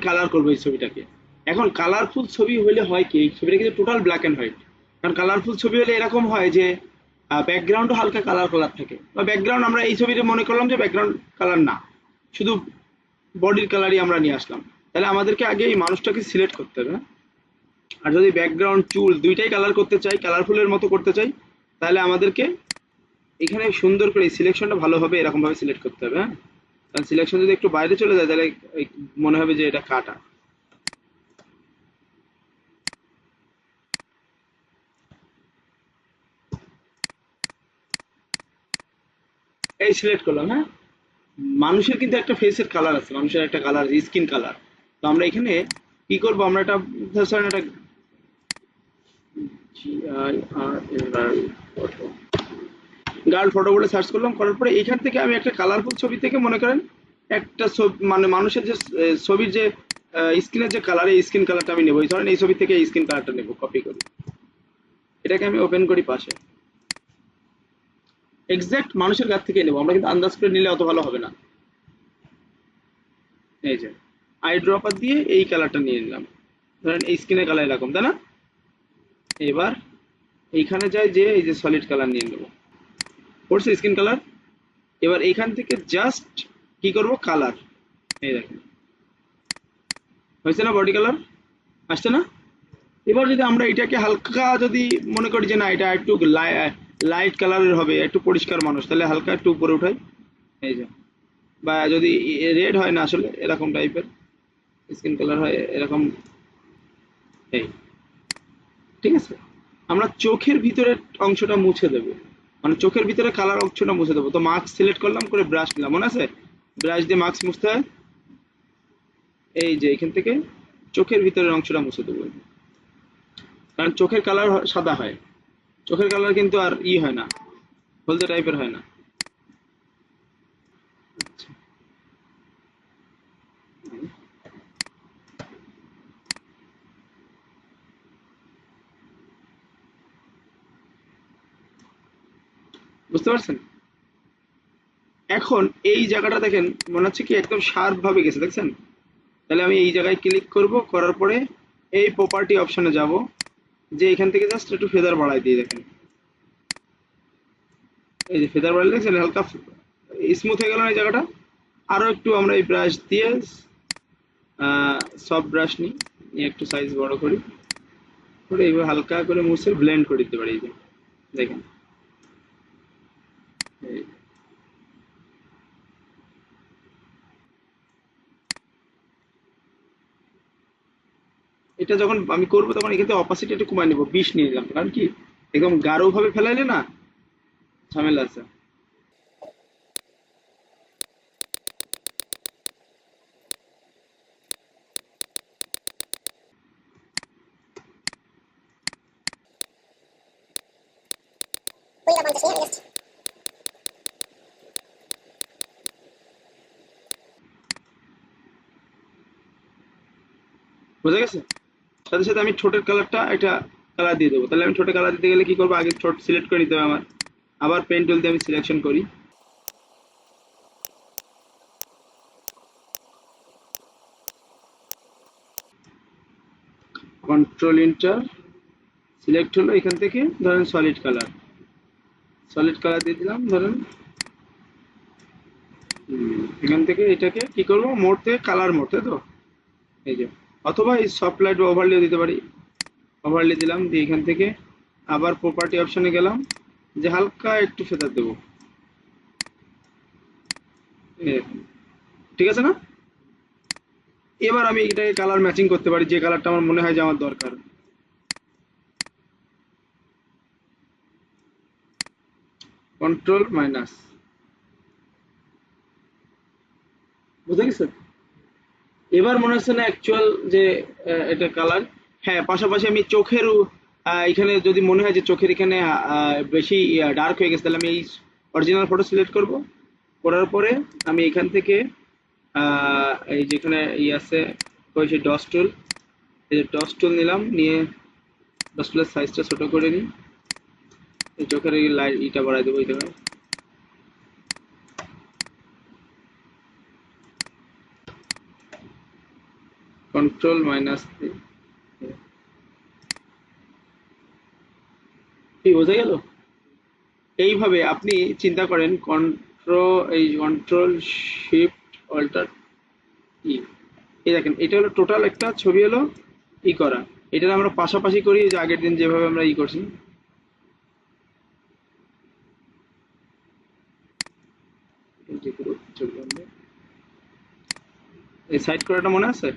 Colour করবো এই ছবিটাকে। এখন কালারফুল ছবি হলে হয় কি, এই ছবিটা কিন্তু টোটাল ব্ল্যাক অ্যান্ড হোয়াইট। কারণ কালারফুল ছবি হলে এরকম হয় যে ব্যাকগ্রাউন্ডও হালকা কালার কালার থাকে, বা ব্যাকগ্রাউন্ড আমরা এই ছবিতে মনে করলাম যে ব্যাকগ্রাউন্ড কালার না, শুধু বডির কালারই আমরা নিয়ে আসলাম। তাহলে আমাদেরকে আগে এই মানুষটাকে সিলেক্ট করতে হবে, হ্যাঁ? আর যদি ব্যাকগ্রাউন্ড চুল দুইটাই কালার করতে চাই, কালারফুলের মতো করতে চাই, তাহলে আমাদেরকে এখানে সুন্দর করে সিলেকশনটা ভালোভাবে এরকম ভাবে সিলেক্ট করতে হবে, হ্যাঁ? কারণ সিলেকশন যদি একটু বাইরে চলে যায় তাহলে মনে হবে যে এটা কাটা। এই সিলেক্ট করলাম, হ্যাঁ? মানুষের কিন্তু একটা ফেসের কালার আছে, মানুষের একটা কালার আছে, স্কিন কালার। তো আমরা এখানে কি করব, আমরা একটা ধরেন একটা গার্ল ফটো বলে সার্চ করলাম, করার পরে এখান থেকে আমি একটা কালারফুল ছবি থেকে মনে করেন একটা মানে মানুষের যে ছবির যে স্কিনের যে কালার, এই স্কিন কালারটা আমি নেবো। এই ধরেন এই ছবি থেকে এই স্কিন কালারটা নেবো, কপি করি, এটাকে আমি ওপেন করি পাশে। এক্সাক্ট মানুষের কাছ থেকে নেবো আমরা, কিন্তু আন্দাজ করে নিলে অত ভালো হবে না। এই যে আই ড্রপার দিয়ে এই কালারটা নিয়ে নিলাম, ধরেন এই স্কিনের কালার এরকম, তাই না? এবার এইখানে যাই যে এই যে সলিড কালার নিয়ে নেবো, করছে স্কিন কালার। এবার এইখান থেকে জাস্ট কি করব, কালার, এই দেখেন হয়েছে না, বডি কালার আসছে না? এবার যদি আমরা এটাকে হালকা যদি মনে করি যে না এটা একটু লাইট কালারের হবে, একটু পরিষ্কার মানুষ, তাহলে হালকা একটু উপরে উঠাই, এই যে। বা যদি রেড হয় না, আসলে এরকম টাইপের স্কিন কালার হয় এরকম, এই, ঠিক আছে? আমরা চোখের ভিতরের অংশটা মুছে দেবো, মানে চোখের ভিতরে কালার অংশটা মুছে দেবো। তো মাস্ক সিলেক্ট করলাম, করে ব্রাশ নিলাম, মনে আছে ব্রাশ দিয়ে মাস্ক মুছতে হয়। এই যে এখান থেকে চোখের ভিতরের অংশটা মুছে দেবো, কারণ চোখের কালার সাদা হয়, চোখের কালার কিন্তু আর হয় না, হলদে টাইপের হয় না। আচ্ছা, বুঝতে পারছেন? এখন এই জায়গাটা দেখেন, মনে হচ্ছে কি একদম শার্প ভাবে গেছে, দেখছেন? তাহলে আমি এই জায়গায় ক্লিক করব, করার পরে এই প্রপার্টি অপশনে যাব, যে এখান থেকে জাস্ট একটু ফেদার বাড়াই দিয়ে দেখেন, এই যে ফেদার বাড়াই দেখছেন, হালকা স্মুথ হয়ে গেল না এই জায়গাটা। আরো একটু আমরা এই ব্রাশ দিয়ে সফট ব্রাশ নিই, নিয়ে একটু সাইজ বড় করি, করে এইভাবে হালকা করে মুছে ব্লেন্ড করে দিতে পারি, এই যে দেখেন। এই- এটা যখন আমি করবো তখন এখান থেকে অপাসিটি একটু কমায় নিবো, 20 নিয়ে নিলাম, কারণ কি একদম গাঢ় ভাবে ফেলাইলে না ঝামেলা আছে। বোঝা গেছে? সাথে সাথে আমি ঠোঁটের কালারটা একটা কালার দিয়ে দেবো। তাহলে আমি ঠোঁটের কালার দিতে গেলে কি করবো, আগে ঠোঁট সিলেক্ট করে নিতে হবে আমার, আবার পেন টুল দিয়ে আমি সিলেকশন করি, কন্ট্রোল ইন্টার, সিলেক্ট হলো এখান থেকে, ধরেন সলিড কালার, সলিড কালার দিয়ে দিলাম ধরেন। এখান থেকে এটাকে কি করবো, মোড থেকে কালার মোড, তাই তো? এই যে, অথবা এই সফট লাইট বা ওভারলে দিতে পারি, ওভারলে দিলাম, দিয়ে এখান থেকে আবার প্রপার্টি অপশনে গেলাম, যে হালকা একটু ফেদার দেবো, এই দেখুন। ঠিক আছে না? এবার আমি এটাকে কালার ম্যাচিং করতে পারি, যে কালারটা আমার মনে হয় যে আমার দরকার। কন্ট্রোল মাইনাস, বুঝে গেছে? এবার মনে হচ্ছে না অ্যাকচুয়াল যে এটা কালার। হ্যাঁ, পাশাপাশি আমি চোখের এখানে যদি মনে হয় যে চোখের এখানে বেশি ডার্ক হয়ে গেছে, তাহলে আমি এই অরিজিনাল ফটো সিলেক্ট করব, করার পরে আমি এখান থেকে এই যেখানে আছে ওই যে ডস টুল, এই যে ডস টুল নিলাম, নিয়ে ডস টুলের সাইজটা ছোট করে নিই, এই চোখের এই লাইট ইটা বাড়াই দেবো এই জায়গায়। কন্ট্রোল মাইনাস, কি বোঝা গেল? এইভাবে আপনি চিন্তা করেন, কন্ট্রোল শিফট অল্টার ই, এই দেখেন এটা হলো টোটাল একটা ছবি হলো ই করা। এটা আমরা পাশাপাশি করি, যে আগের দিন যেভাবে আমরা ই করছি, যে কোনো ছবি আমরা এই সাইড করাটা মনে আছে?